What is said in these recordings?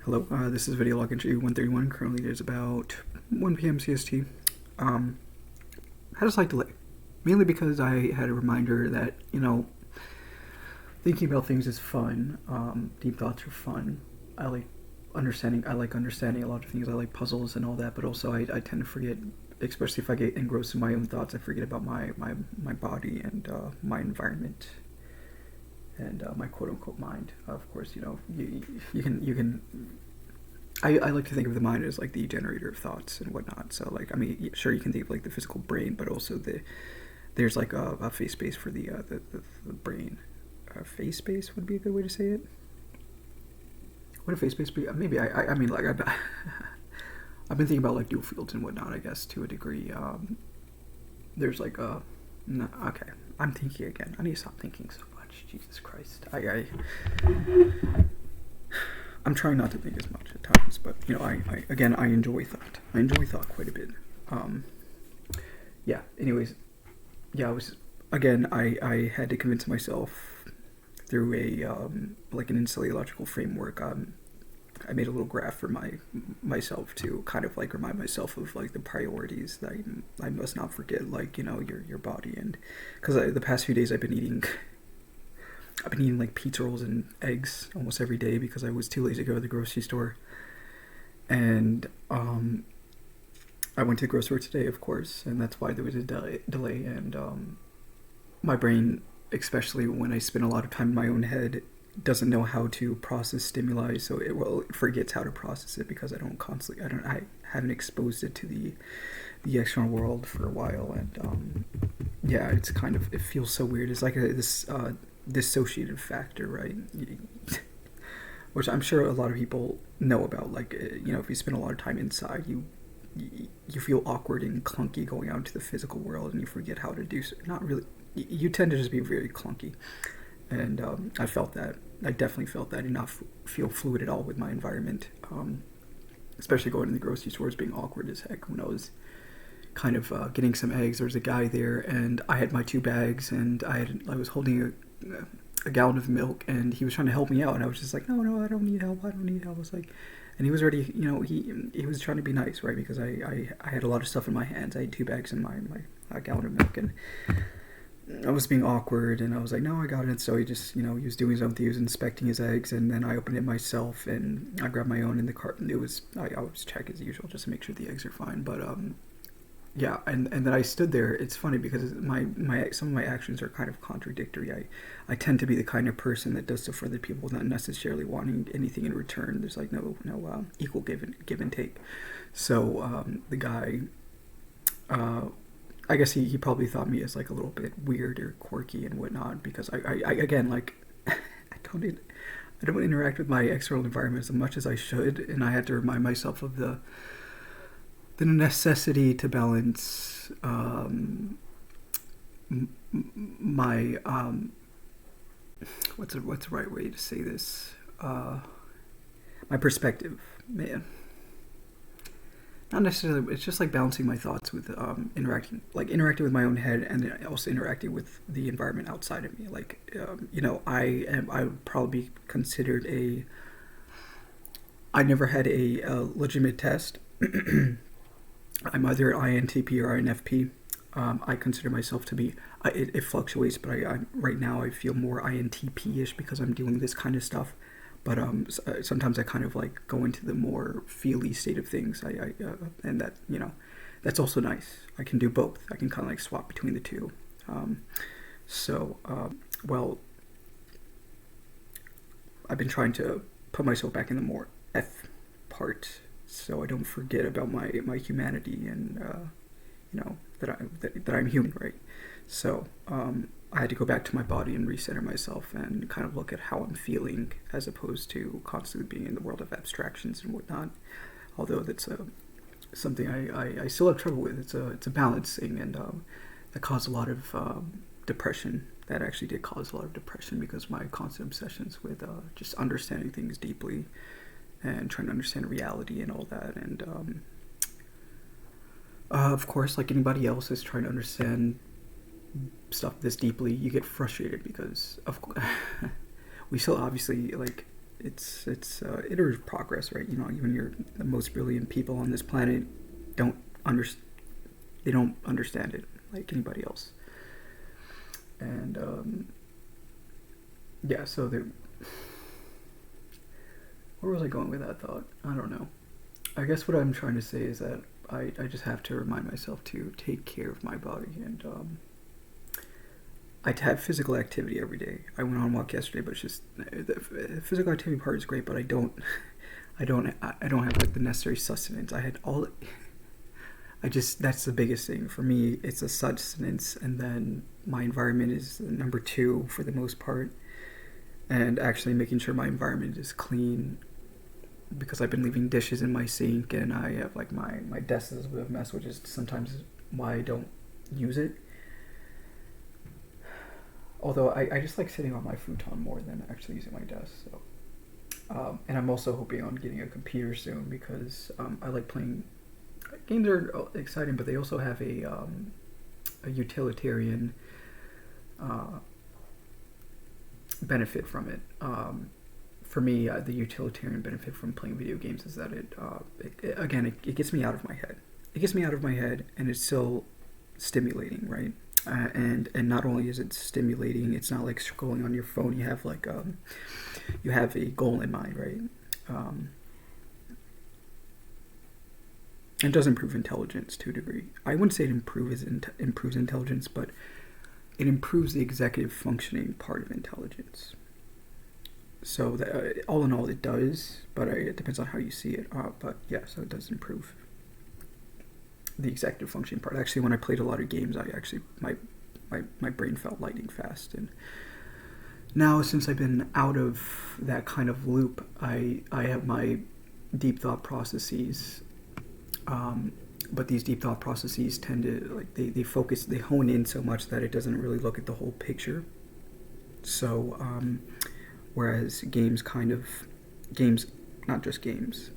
Hello, this is video Lagrangian 131. Currently it is about 1 p.m. CST. Had a slight delay, mainly because I had a reminder that, thinking about things is fun. Deep thoughts are fun. I like understanding a lot of things. I like puzzles and all that, but also I tend to forget, especially if I get engrossed in my own thoughts, I forget about my body and my environment and my quote-unquote mind. Of course, you can I like to think of the mind as like the generator of thoughts and whatnot. So sure, you can think of like the physical brain, but also there's like a face space for the brain. Face space would be a good way to say it. What a face space be? Maybe I mean like I've been thinking about like dual fields and whatnot. I guess to a degree. There's like no, okay. I'm thinking again. I need to stop thinking so much. Jesus Christ. I'm trying not to think as much at times, but I enjoy thought. I enjoy thought quite a bit. Yeah. Anyways, yeah. I had to convince myself through a like an intellectual framework. I made a little graph for myself to kind of like remind myself of like the priorities that I must not forget, like your body, and because the past few days I've been eating like pizza rolls and eggs almost every day because I was too lazy to go to the grocery store. And I went to the grocery store today, of course, and that's why there was a delay. And my brain, especially when I spend a lot of time in my own head, doesn't know how to process stimuli, so it forgets how to process it because I haven't exposed it to the external world for a while. And yeah, it feels so weird. It's like this dissociative factor, right? Which I'm sure a lot of people know about. Like, if you spend a lot of time inside, you feel awkward and clunky going out into the physical world, and you forget how to do so. Not really. You tend to just be very clunky, and I felt that. I definitely felt that, and not feel fluid at all with my environment. Especially going to the grocery stores, being awkward as heck when I was kind of getting some eggs. There was a guy there, and I had my 2 bags, and I was holding a gallon of milk, and he was trying to help me out, and I was just like, no, I don't need help. I was like, and he was already, he was trying to be nice, right? Because I had a lot of stuff in my hands. I had 2 bags and my gallon of milk, and I was being awkward, and I was like, no, I got it. So he just, he was doing his own thing. He was inspecting his eggs, and then I opened it myself, and I grabbed my own in the cart. And I always check as usual just to make sure the eggs are fine. But yeah, and then I stood there. It's funny because some of my actions are kind of contradictory. I tend to be the kind of person that does stuff for other people, not necessarily wanting anything in return. There's like no equal give and take. So the guy, I guess he probably thought me as like a little bit weird or quirky and whatnot, because I again, like I don't interact with my external environment as much as I should, and I had to remind myself of the necessity to balance my what's the right way to say this, my perspective, man. Not necessarily. It's just like balancing my thoughts with interacting with my own head, and then also interacting with the environment outside of me. Like, I would probably be considered I never had a legitimate test. I'm either an INTP or INFP. I consider myself to be. It fluctuates, but I right now I feel more INTP-ish because I'm doing this kind of stuff. But sometimes I kind of like go into the more feely state of things. And that that's also nice. I can do both. I can kind of like swap between the two. Well, I've been trying to put myself back in the more F part, so I don't forget about my humanity, and that I'm human, right? So I had to go back to my body and recenter myself and kind of look at how I'm feeling, as opposed to constantly being in the world of abstractions and whatnot. Although that's something I still have trouble with. It's a balancing, and that caused a lot of depression. That actually did cause a lot of depression because my constant obsessions with just understanding things deeply and trying to understand reality and all that. And of course, like anybody else is trying to understand stuff this deeply, you get frustrated because of course we still obviously like iterative progress, right? Even the most brilliant people on this planet don't understand. They don't understand it like anybody else. And yeah, so there. Where was I going with that thought? I don't know. I guess what I'm trying to say is that I just have to remind myself to take care of my body, and I have physical activity every day. I went on a walk yesterday, but it's just the physical activity part is great, but I don't have like the necessary sustenance. That's the biggest thing for me. It's a sustenance, and then my environment is number two for the most part, and actually making sure my environment is clean, because I've been leaving dishes in my sink, and I have like my desk is a bit of a mess, which is sometimes why I don't use it. Although I just like sitting on my futon more than actually using my desk. So, and I'm also hoping on getting a computer soon, because I like playing. Games are exciting, but they also have a utilitarian benefit from it. For me, the utilitarian benefit from playing video games is that it gets me out of my head. It gets me out of my head, and it's still stimulating, right? And not only is it stimulating, it's not like scrolling on your phone. You have like you have a goal in mind, right? It does improve intelligence to a degree. I wouldn't say it improves intelligence, but it improves the executive functioning part of intelligence. So all in all, it does, but it depends on how you see it. But yeah, so it does improve the executive functioning part. Actually, when I played a lot of games, my brain felt lightning fast, and now since I've been out of that kind of loop, I have my deep thought processes. But these deep thought processes tend to they hone in so much that it doesn't really look at the whole picture. So whereas games, not just games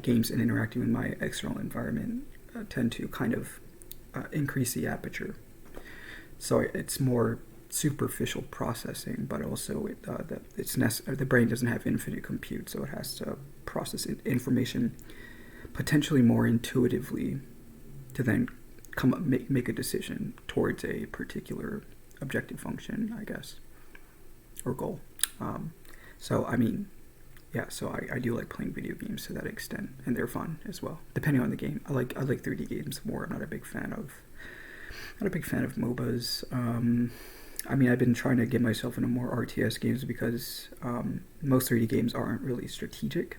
and interacting with my external environment tend to kind of increase the aperture. So it's more superficial processing, but also the brain doesn't have infinite compute, so it has to process information potentially more intuitively to then make a decision towards a particular objective function, I guess, or goal. So I mean, yeah. So I do like playing video games to that extent, and they're fun as well, depending on the game. I like 3D games more. I'm not a big fan of MOBAs. I mean, I've been trying to get myself into more RTS games because most 3D games aren't really strategic.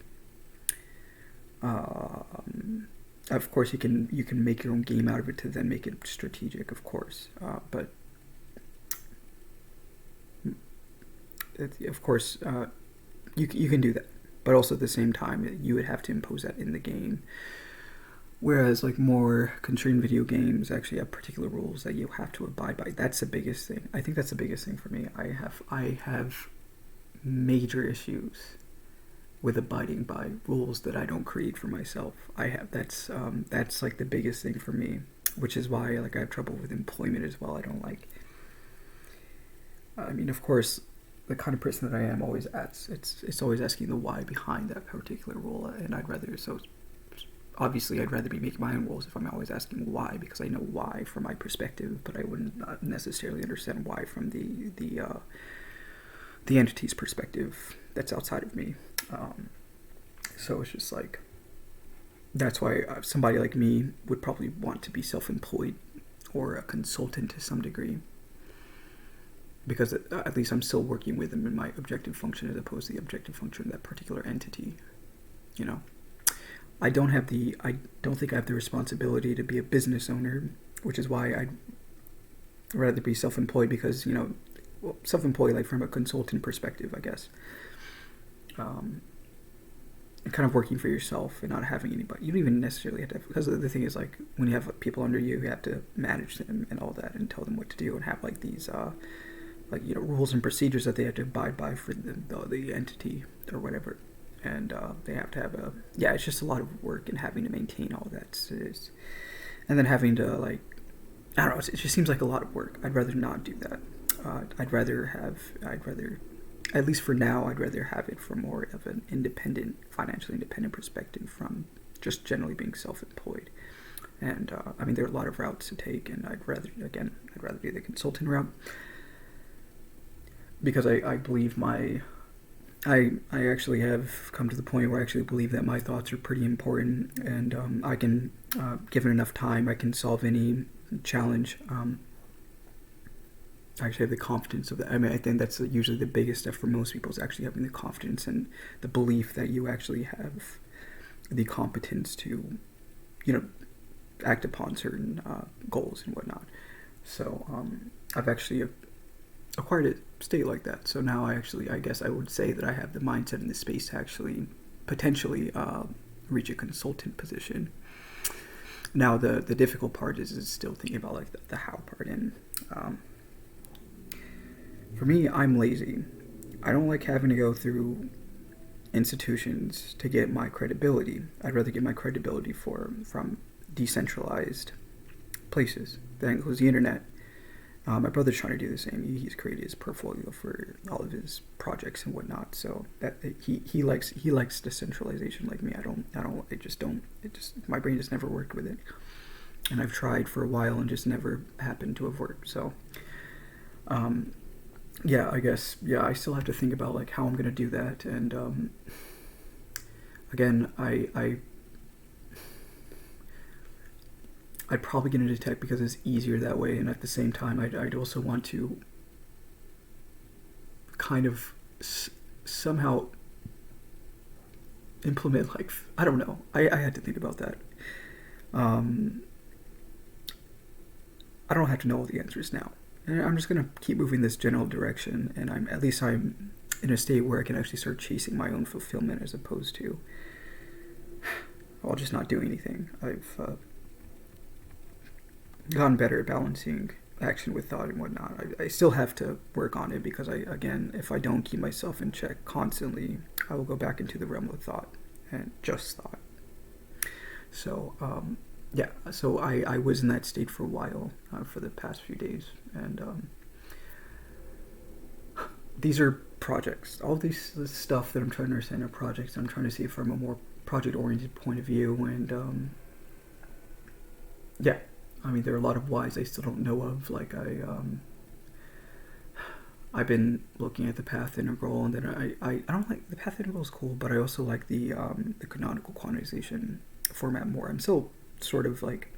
Of course, you can make your own game out of it to then make it strategic, of course. But of course, you can do that. But also at the same time, you would have to impose that in the game. Whereas like more constrained video games actually have particular rules that you have to abide by. That's the biggest thing. I think that's the biggest thing for me. I have major issues with abiding by rules that I don't create for myself. That's like the biggest thing for me, which is why like I have trouble with employment as well. I mean, of course, the kind of person that I am always it's always asking the why behind that particular rule, and I'd rather be making my own rules if I'm always asking why, because I know why from my perspective, but I wouldn't necessarily understand why from the entity's perspective that's outside of me. So it's just like, that's why somebody like me would probably want to be self-employed or a consultant to some degree, because at least I'm still working with them in my objective function as opposed to the objective function of that particular entity. I don't think I have the responsibility to be a business owner, which is why I'd rather be self-employed, because self-employed like from a consultant perspective, I guess. And kind of working for yourself and not having anybody. You don't even necessarily have to because the thing is, like, when you have people under you, you have to manage them and all that and tell them what to do and have like these rules and procedures that they have to abide by for the entity or whatever. And they have to have it's just a lot of work and having to maintain all that. And then having to, like, I don't know, it just seems like a lot of work. I'd rather not do that. I'd rather at least for now, I'd rather have it from more of an financially independent perspective from just generally being self-employed. And I mean, there are a lot of routes to take, and I'd rather do the consultant route, because I believe I actually have come to the point where I actually believe that my thoughts are pretty important, and I can, given enough time, I can solve any challenge. I actually have the confidence of that. I mean, I think that's usually the biggest step for most people, is actually having the confidence and the belief that you actually have the competence to, act upon certain goals and whatnot. So I've actually acquired a state like that. So now I guess I would say that I have the mindset and the space to actually potentially reach a consultant position. Now the difficult part is still thinking about like the how part. And for me, I'm lazy. I don't like having to go through institutions to get my credibility. I'd rather get my credibility from decentralized places. That includes the internet. My brother's trying to do the same. He's created his portfolio for all of his projects and whatnot. So that he likes decentralization like me. I don't. My brain just never worked with it. And I've tried for a while and just never happened to have worked. So yeah, I guess, I still have to think about like how I'm gonna do that. And again, I'd probably get into tech because it's easier that way, and at the same time, I'd also want to kind of somehow implement, like, I don't know. I had to think about that. I don't have to know all the answers now. And I'm just gonna keep moving this general direction, and I'm in a state where I can actually start chasing my own fulfillment, as opposed to, well, just not doing anything. I've gotten better at balancing action with thought and whatnot. I still have to work on it, because if I don't keep myself in check constantly, I will go back into the realm of thought and just thought. So so I was in that state for a while, for the past few days, and these are projects. All this stuff that I'm trying to understand are projects. I'm trying to see it from a more project-oriented point of view, and I mean, there are a lot of whys I still don't know of. Like I've been looking at the path integral, and then I don't like the path integral is cool, but I also like the canonical quantization format more. I'm still sort of like,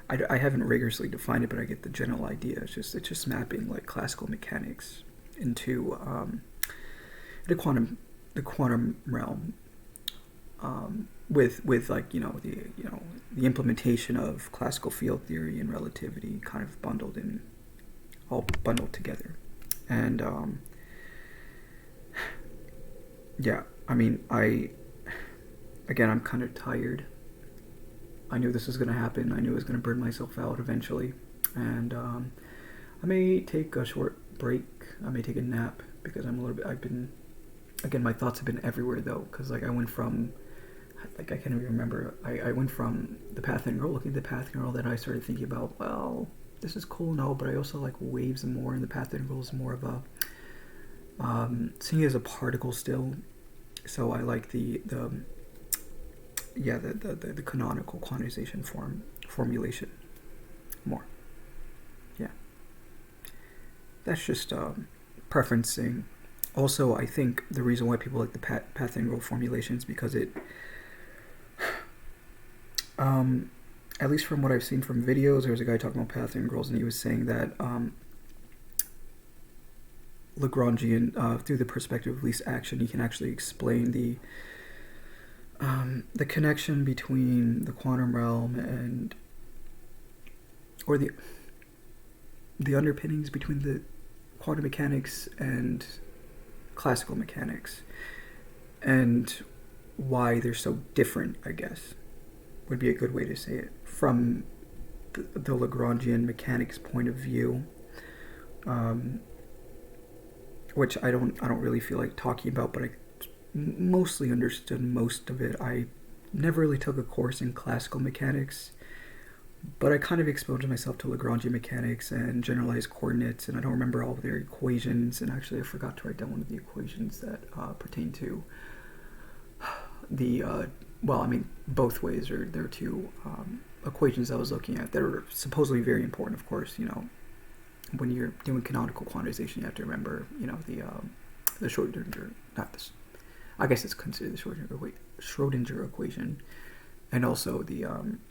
I haven't rigorously defined it, but I get the general idea. It's just mapping like classical mechanics into the quantum realm, with like the implementation of classical field theory and relativity kind of all bundled together. And I mean, I'm kind of tired. I knew this was going to happen. I knew I was going to burn myself out eventually. And I may take a short break. I may take a nap, because my thoughts have been everywhere though. Because like I went from, I can't even remember. I went from the path integral, looking at the path integral, then I started thinking about, well, this is cool and all, but I also like waves more, and the path integral is more of a, seeing it as a particle still. So I like the canonical quantization formulation more. Yeah. That's just preferencing. Also, I think the reason why people like the path integral formulation is because it, at least from what I've seen from videos, there was a guy talking about path integrals, and he was saying that Lagrangian, through the perspective of least action, he can actually explain the connection between the quantum realm or the underpinnings between the quantum mechanics and classical mechanics, and why they're so different, I guess, would be a good way to say it, from the Lagrangian mechanics point of view, which I don't really feel like talking about, but I mostly understood most of it. I never really took a course in classical mechanics, But I kind of exposed myself to Lagrangian mechanics and generalized coordinates, and I don't remember all of their equations. And actually, I forgot to write down one of the equations that pertain to the well, I mean, both ways. Or there are two equations I was looking at that are supposedly very important. Of course, when you're doing canonical quantization, you have to remember, the Schrodinger, not this. I guess it's considered the Schrodinger equation, and also the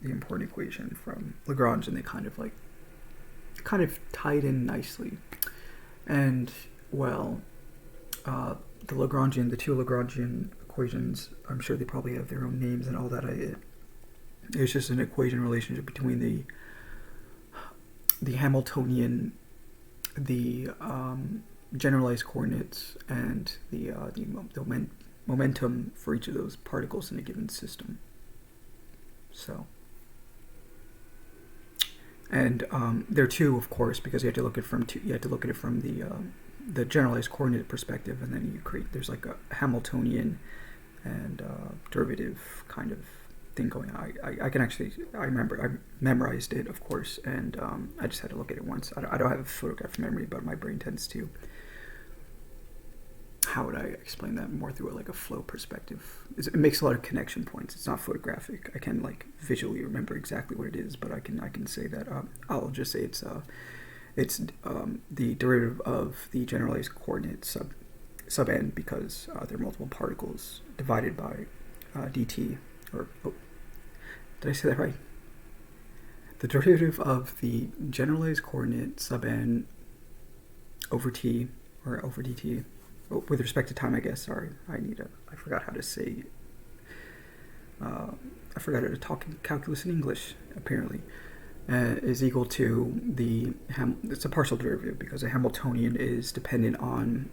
important equation from Lagrange, and they kind of tied in nicely. And well, the two Lagrangian equations, I'm sure they probably have their own names and all that. It's just an equation relationship between the Hamiltonian, the generalized coordinates, and the momentum for each of those particles in a given system. So, and there are two, of course, because you have to look at it from the generalized coordinate perspective, and then there's like a Hamiltonian and derivative kind of thing going on. I memorized it, of course, and I just had to look at it once. I don't have a photograph memory, but my brain tends to. How would I explain that more through a flow perspective? It makes a lot of connection points. It's not photographic. I can visually remember exactly what it is, but I can say that I'll just say it's the derivative of the generalized coordinate sub n, because there are multiple particles divided by dt, did I say that right? The derivative of the generalized coordinate sub n over t, or over dt, with respect to time, I guess. Sorry, I forgot how to say. I forgot how to talk calculus in English. Apparently, is equal to it's a partial derivative, because a Hamiltonian is dependent on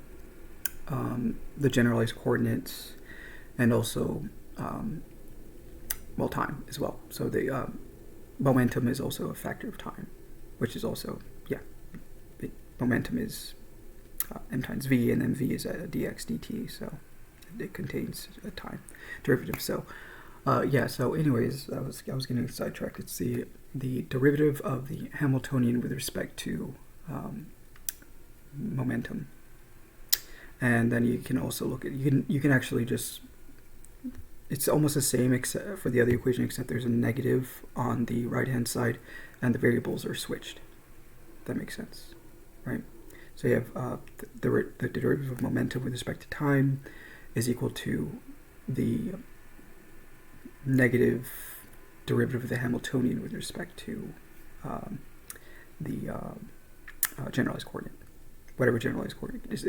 the generalized coordinates, and also time as well. So the momentum is also a factor of time, which is also momentum is m times v, and then v is a dx dt, so it contains a time derivative. So so anyways, I was getting sidetracked. It's the derivative of the Hamiltonian with respect to momentum, and then you can also look at you can actually just, it's almost the same except for the other equation, except there's a negative on the right hand side and the variables are switched. That makes sense, right? So you have the derivative of momentum with respect to time is equal to the negative derivative of the Hamiltonian with respect to the generalized coordinate, whatever generalized coordinate is.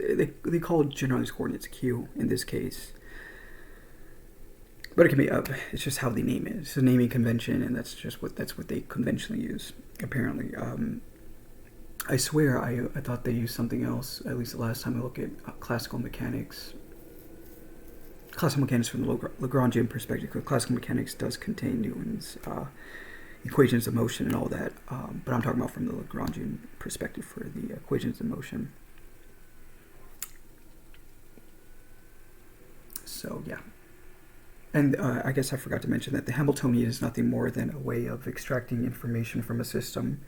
They call generalized coordinates q in this case, but it can be it's just how they name it. It's a naming convention, and that's what they conventionally use, apparently. I swear I thought they used something else, at least the last time I looked at classical mechanics. Classical mechanics from the Lagrangian perspective, because classical mechanics does contain Newton's equations of motion and all that, but I'm talking about from the Lagrangian perspective for the equations of motion. So yeah. And I guess I forgot to mention that the Hamiltonian is nothing more than a way of extracting information from a system,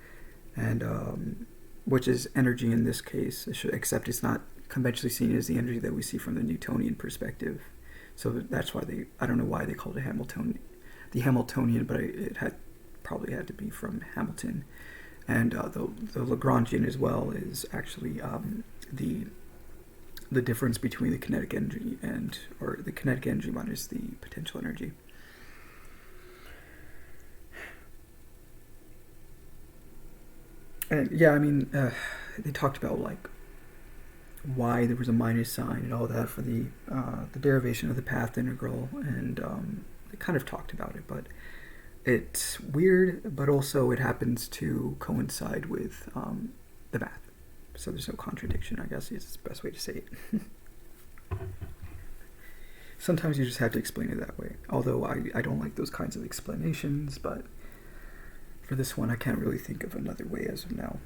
and which is energy in this case, except it's not conventionally seen as the energy that we see from the Newtonian perspective. So that's why I don't know why they called it the Hamiltonian, but it probably had to be from Hamilton. And the Lagrangian as well is actually the difference between the kinetic energy or the kinetic energy minus the potential energy. And yeah, I mean, they talked about why there was a minus sign and all that for the derivation of the path integral, and they kind of talked about it, but it's weird, but also it happens to coincide with the math. So there's no contradiction, I guess is the best way to say it. Sometimes you just have to explain it that way, although I don't like those kinds of explanations, but for this one I can't really think of another way as of now.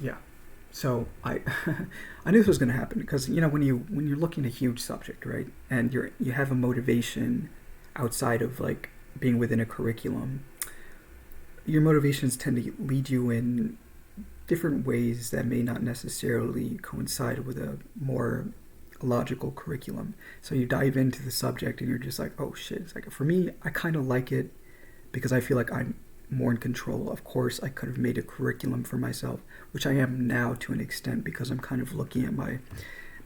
Yeah, so I knew this was going to happen, because when you're looking at a huge subject, right, and you have a motivation outside of being within a curriculum, your motivations tend to lead you in different ways that may not necessarily coincide with a more logical curriculum. So you dive into the subject and you're just like, oh shit. It's like, for me, I kind of like it because I feel like I'm more in control. Of course, I could have made a curriculum for myself, which I am now to an extent because I'm kind of looking at my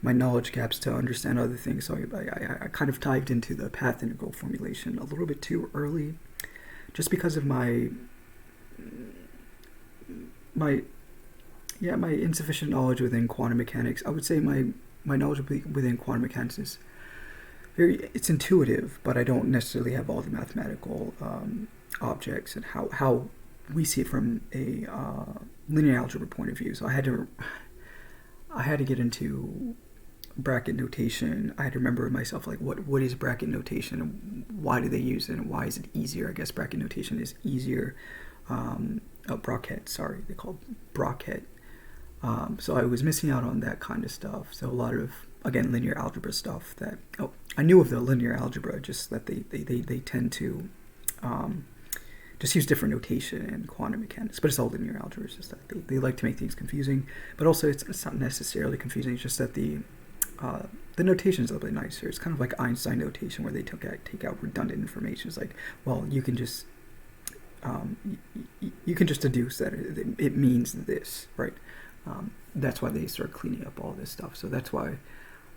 knowledge gaps to understand other things. So I kind of dived into the path integral formulation a little bit too early, just because of my insufficient knowledge within quantum mechanics. I would say my knowledge within quantum mechanics is it's intuitive, but I don't necessarily have all the mathematical objects and how we see it from a linear algebra point of view. So I had to get into bracket notation. I had to remember myself, like, what is bracket notation and why do they use it and why is it easier? I guess bracket notation is easier. Bra-ket, sorry, they call it bra-ket. So I was missing out on that kind of stuff. So a lot of, again, linear algebra stuff that, I knew of the linear algebra, just that they tend to just use different notation in quantum mechanics, but it's all linear algebra. It's just that they like to make things confusing, but also it's not necessarily confusing. It's just that the notation is a little bit nicer. It's kind of like Einstein notation where they take out redundant information. It's like, well, you can just deduce that it means this, right? That's why they start cleaning up all this stuff. So that's why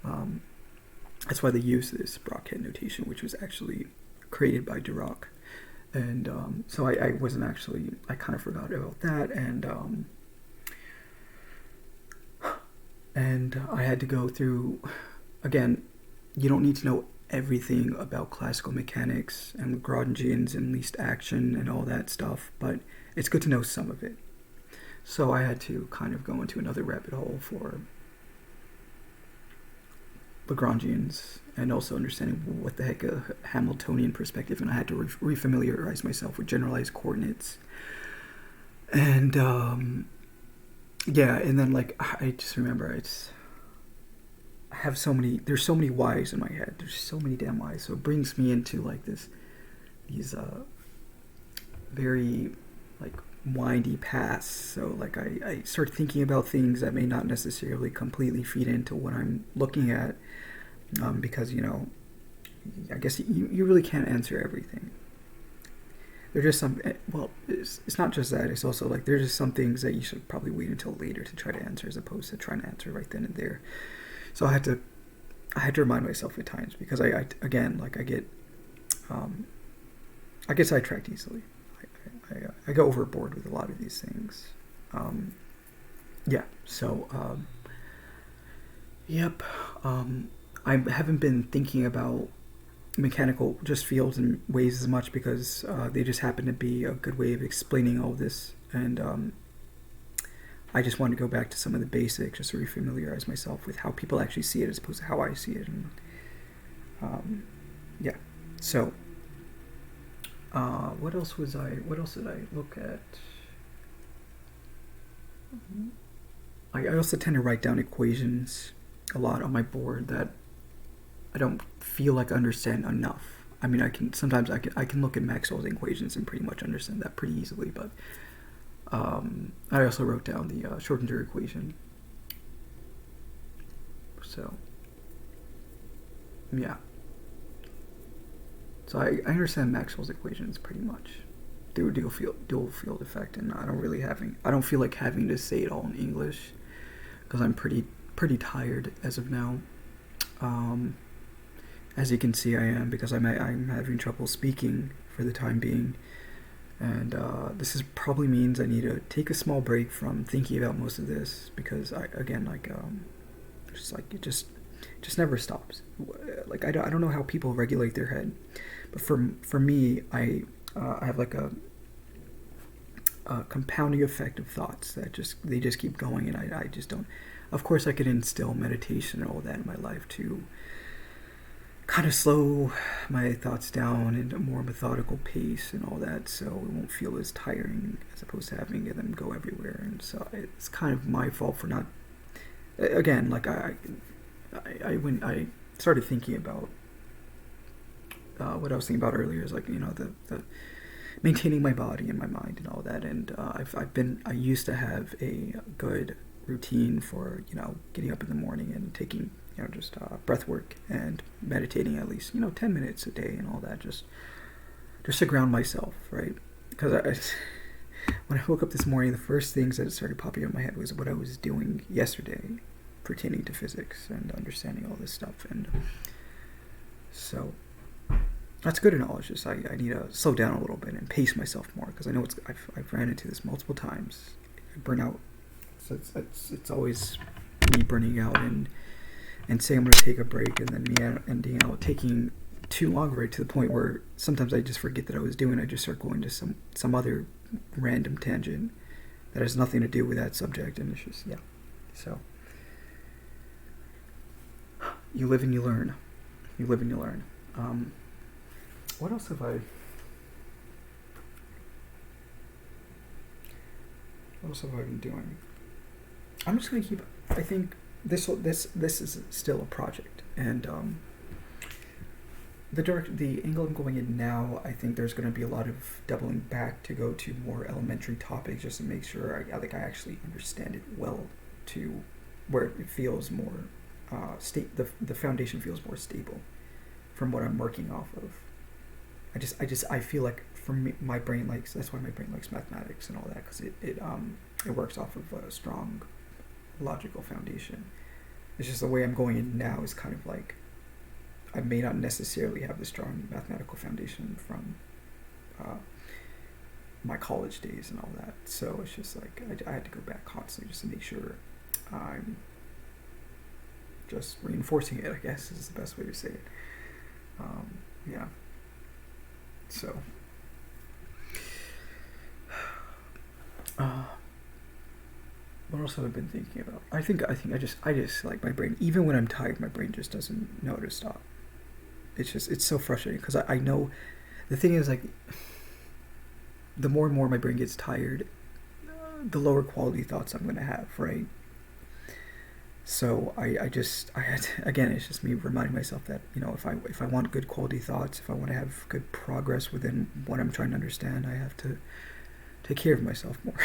they use this bra-ket notation, which was actually created by Dirac. And so I wasn't actually, I kind of forgot about that, and I had to go through, again, you don't need to know everything about classical mechanics and Lagrangians and least action and all that stuff, but it's good to know some of it. So I had to kind of go into another rabbit hole for Lagrangians and also understanding what the heck a Hamiltonian perspective, and I had to re-familiarize myself with generalized coordinates. And and then like I just remember I have so many, there's so many whys in my head. There's so many damn whys. So it brings me into like these very like windy paths. So like I start thinking about things that may not necessarily completely feed into what I'm looking at, because, you know, I guess you really can't answer everything. There's just some, well, it's not just that, it's also like there's just some things that you should probably wait until later to try to answer as opposed to trying to answer right then and there. So I had to remind myself at times, because I get sidetracked easily. I go overboard with a lot of these things. I haven't been thinking about mechanical just fields and waves as much because they just happen to be a good way of explaining all this, and I just want to go back to some of the basics just to re-familiarize myself with how people actually see it as opposed to how I see it. And so what else did I look at? I also tend to write down equations a lot on my board that I don't feel like I understand enough. I mean, I can look at Maxwell's equations and pretty much understand that pretty easily, but I also wrote down the Schrodinger equation. So yeah. So I understand Maxwell's equations pretty much. Dual field effect, and I don't feel like having to say it all in English because I'm pretty tired as of now. As you can see, I am, because I'm having trouble speaking for the time being, and this probably means I need to take a small break from thinking about most of this, because it just never stops. Like I don't know how people regulate their head, but for me, I have like a compounding effect of thoughts that they just keep going, and I just don't. Of course, I could instill meditation and all that in my life to kind of slow my thoughts down into a more methodical pace and all that, so it won't feel as tiring as opposed to having them go everywhere. And so it's kind of my fault for not. Again, like when I started thinking about what I was thinking about earlier is like, the maintaining my body and my mind and all that. And I used to have a good routine for, getting up in the morning and taking, just breath work and meditating at least, 10 minutes a day and all that, just to ground myself, right? Because when I woke up this morning, the first things that started popping up in my head was what I was doing yesterday pertaining to physics and understanding all this stuff. And so that's good and all. It's just I need to slow down a little bit and pace myself more, because I know I've ran into this multiple times. I burn out. So it's always me burning out and saying I'm going to take a break, and then me ending out taking too long, right, to the point where sometimes I just forget that I was doing. I just start going to some other random tangent that has nothing to do with that subject, and it's just, yeah. So you live and you learn. You live and you learn. What else have I been doing? I'm just gonna keep. I think this is still a project, and the angle I'm going in now, I think there's going to be a lot of doubling back to go to more elementary topics, just to make sure I actually understand it well, to where it feels more the foundation feels more stable from what I'm working off of. I feel like, for me, my brain likes, that's why my brain likes mathematics and all that, because it works off of a strong logical foundation. It's just the way I'm going in now is kind of like, I may not necessarily have the strong mathematical foundation from my college days and all that. So it's just like I had to go back constantly just to make sure I'm just reinforcing it, I guess is the best way to say it. Yeah. So what else have I been thinking about? I think I just like, my brain, even when I'm tired, my brain just doesn't know to stop. It's so frustrating, because I know the thing is, like, the more and more my brain gets tired, the lower quality thoughts I'm going to have, right? So I had to, again, it's just me reminding myself that, if I want good quality thoughts, if I want to have good progress within what I'm trying to understand, I have to take care of myself more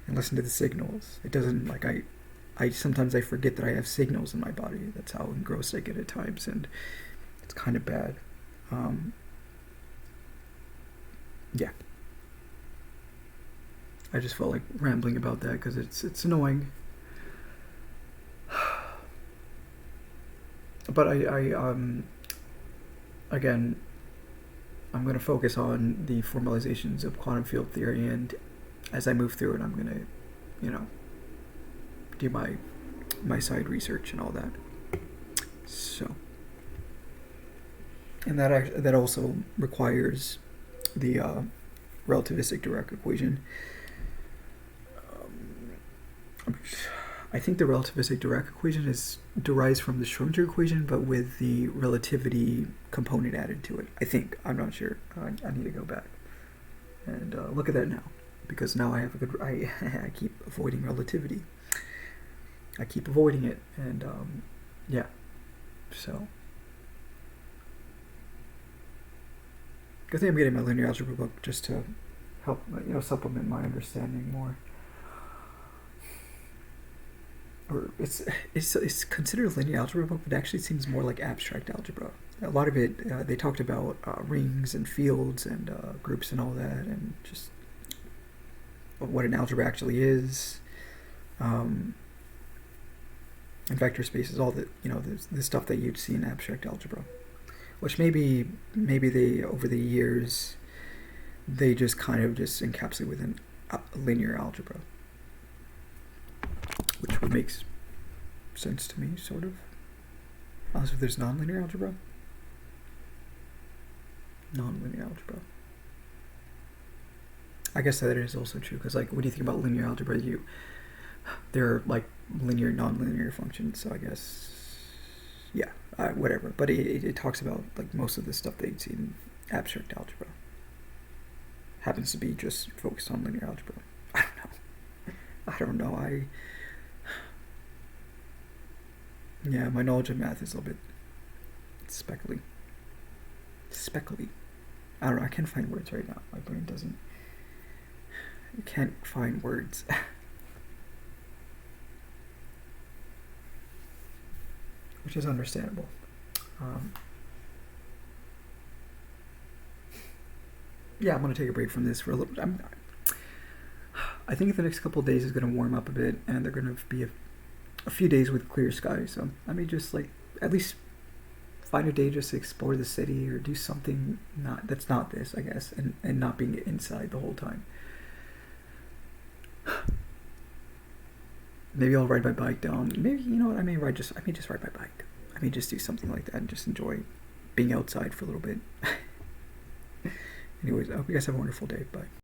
and listen to the signals. It doesn't, like, I sometimes I forget that I have signals in my body. That's how engrossed I get at times, and it's kind of bad. Yeah. I just felt like rambling about that because it's annoying. But again, I'm going to focus on the formalizations of quantum field theory, and as I move through it, I'm going to, do my side research and all that. So, and that also requires the relativistic direct equation. I think the relativistic direct equation derives from the Schrödinger equation, but with the relativity component added to it. I think. I'm not sure. I need to go back and look at that now, because now I have a good. I keep avoiding relativity. I keep avoiding it, and yeah. So, good thing I'm getting my linear algebra book just to help, supplement my understanding more. Or it's considered a linear algebra book, but actually it seems more like abstract algebra. A lot of it, they talked about rings and fields and groups and all that, and just what an algebra actually is, and vector spaces, all the the stuff that you'd see in abstract algebra, which maybe they, over the years, they just kind of just encapsulate within linear algebra, which would make sense to me, sort of. Unless if there's nonlinear algebra. Nonlinear algebra. I guess that is also true, because, like, when you think about linear algebra, there are, like, linear, nonlinear functions, so I guess, yeah, whatever. But it talks about, like, most of the stuff that you'd see in abstract algebra happens to be just focused on linear algebra. I don't know. Yeah, my knowledge of math is a little bit speckly. speckly. I don't know. I can't find words right now. My brain doesn't. I can't find words. Which is understandable. Yeah, I'm gonna take a break from this for a little. I think the next couple of days is gonna warm up a bit, and they're gonna be a few days with clear skies. So I may just like at least find a day just to explore the city or do something that's not this, I guess, and not being inside the whole time. Maybe I'll ride my bike down. Maybe you know what? I may just ride my bike. I may just do something like that and just enjoy being outside for a little bit. Anyways, I hope you guys have a wonderful day. Bye.